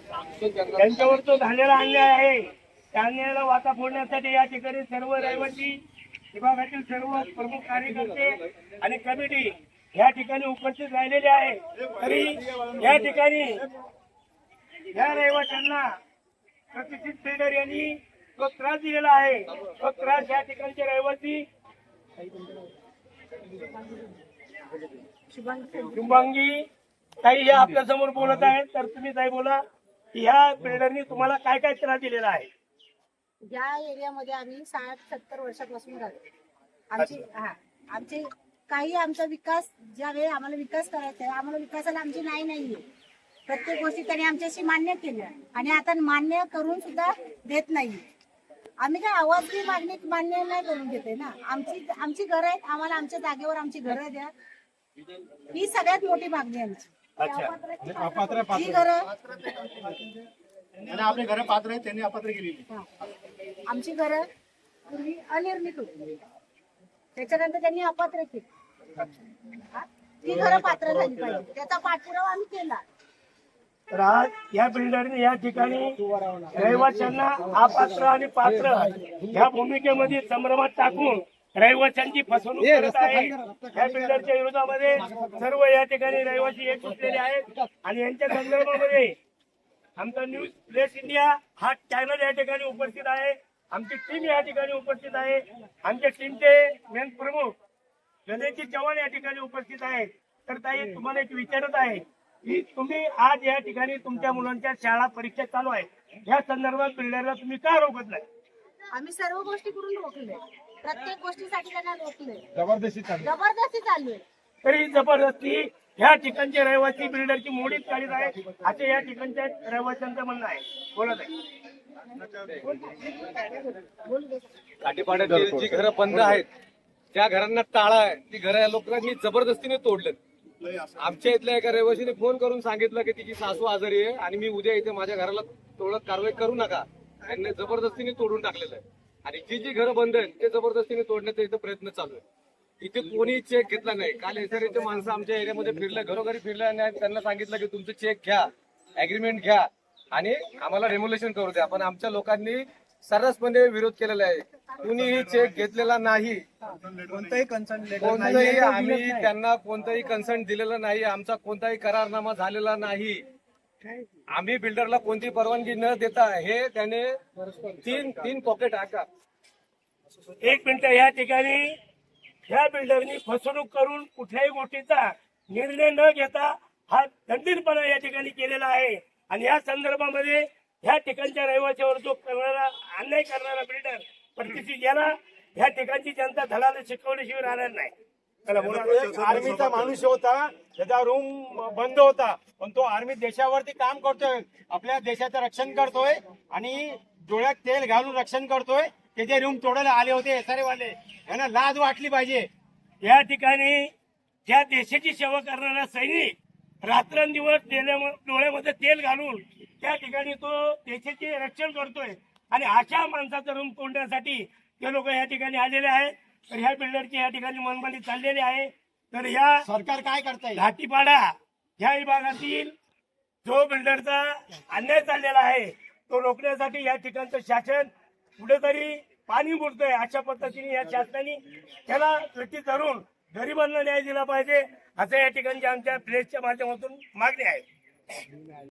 त्यांच्यावर तो झालेला अन्याय आहे, त्या अन्यायाला वाचा फोडण्यासाठी या ठिकाणी सर्व रहिवासी विभागातील सर्व प्रमुख कार्यकर्ते आणि कमिटी या ठिकाणी उपस्थित राहिलेले आहे। तरी या ठिकाणी या रहिवाशांना प्रतिष्ठित ट्रेडर यांनी जो त्रास दिलेला आहे, तो त्रास या ठिकाणचे रहिवासी शुभांगी ताई हे आपल्या समोर बोलत आहेत, तर तुम्ही ताई बोला की ह्या बिल्डरनी तुम्हाला काय काय त्रास दिलेला आहे। या एरियामध्ये आम्ही 60-70 वर्षापासून राहतो। आमचे काही आमचा विकास ज्यावेळी आम्हाला विकास करायचा आहे, आम्हाला विकासाला आमची नाहीये। प्रत्येक गोष्टी त्यांनी आमच्याशी मान्य केल्या आणि आता मान्य करून सुद्धा देत नाही। आम्ही काय आवाज मागणी मान्य नाही करून घेते ना। आमची घरं आहेत, आम्हाला आमच्या जागेवर आमची घरं द्या, ही सगळ्यात मोठी मागणी आमची। ही घरं आपले घर पात्र आहेत, त्यांनी अपात्र केलेली आमची घरं पूर्वी अनिर्मित होती, त्याच्यानंतर त्यांनी अपात्र केली, ती घरं पात्र झाली पाहिजे, त्याचा पाठपुरावा आम्ही केला। तर आज या बिल्डरने या ठिकाणी रहिवाशांना अपात्र आणि पात्र या भूमिकेमध्ये संभ्रमात टाकून रहिवाशांची फसवणूक करत आहे। या बिल्डरच्या विरोधामध्ये सर्व या ठिकाणी रहिवासी एकजुटलेले आहेत आणि यांच्या संदर्भामध्ये आमचा न्यूज प्लेस इंडिया हा चॅनल या ठिकाणी उपस्थित आहे, आमची टीम या ठिकाणी उपस्थित आहे, आमच्या टीमचे मेन प्रमुख गणेशजी चव्हाण या ठिकाणी उपस्थित आहेत। तर ताई तुम्हाला एक विचारत आहे की तुम्ही आज या ठिकाणी तुमच्या मुलांच्या शाळा परीक्षा चालू आहे, या संदर्भात बिल्डरला तुम्ही का रोखत नाही? आम्ही सर्व गोष्टी करून रोखले, प्रत्येक गोष्टीसाठी त्यांना रोखले, जबरदस्ती चालू आहे। तरी जबरदस्ती या ठिकाणचे रहिवासी बिल्डरची मोडीत काढीत आहे, असे या ठिकाणच्या रहिवाशांचं म्हणणं आहे। बोलत आहे काटेपाड्यातील जी घरं बंद आहेत त्या घरांना टाळा आहे, ती घरं या लोकांनी जबरदस्तीने तोडलेत। आमच्या इथल्या एका रहिवासीने फोन करून सांगितलं की तिची सासू आजारी आहे आणि मी उद्या इथे माझ्या घराला तोडक कारवाई करू नका, त्यांनी जबरदस्तीने तोडून टाकलेलं आहे आणि जी घरं बंद आहेत ते जबरदस्तीने तोडण्याचा इथं प्रयत्न चालू आहे। इथे कोणी चेक घेतला नाही। काल एसआरएचे माणसं आमच्या एरियामध्ये फिरले, घरोघरी फिरले आणि त्यांना सांगितलं की तुमचं चेक घ्या, अग्रीमेंट घ्या आणि आम्हाला रेम्युलेशन करू द्या, पण आमच्या लोकांनी सर्रासपणे विरोध केलेला आहे। कुणीही चेक घेतलेला नाही, कोणताही आम्ही त्यांना कोणताही कन्सर्न दिलेलं नाही, आमचा कोणताही करारनामा झालेला नाही। आम्ही बिल्डरला कोणती परवानगी न देता हे त्याने तीन पॉकेट आका। एक मिनिट, या ठिकाणी या बिल्डरनी फसवणूक करून कुठल्याही गोष्टीचा निर्णय न घेता हा दंडीरपणा या ठिकाणी केलेला आहे आणि या संदर्भामध्ये या ठिकाणच्या रहिवाशावर जो करणारा अन्याय करणारा बिल्डर प्रतिष्ठित याला या ठिकाणची जनता धडाला शिकवल्याशिवाय राहणार नाही। आर्मीचा माणूस होता, त्याचा रूम बंद होता, पण तो आर्मी देशावरती काम करतोय, आपल्या देशाचं रक्षण करतोय आणि डोळ्यात तेल घालून रक्षण करतोय। त्याचे रूम तोडायला आले होते एसआरए वाले, यांना लाज वाटली पाहिजे। या ठिकाणी ज्या देशाची सेवा करणारा सैनिक रात्रंदिवस डोळ्यामध्ये तेल घालून त्या ठिकाणी तो देशाचे रक्षण करतोय आणि अशा माणसाचं रूम तोडण्यासाठी ते लोक या ठिकाणी आलेले आहेत। तर ह्या बिल्डरची या ठिकाणी मनमानी चाललेली आहे। तर या सरकार काय करताय? घाटीपाडा या विभागातील जो बिल्डरचा अन्याय चाललेला आहे तो रोखण्यासाठी या ठिकाणचं शासन कुठेतरी पाणी मुरतंय, अशा पद्धतीने या शासनाने त्याला गती धरून गरिबांना न्याय दिला पाहिजे, असं या ठिकाणच्या आमच्या प्रेसच्या माध्यमातून मागणी आहे।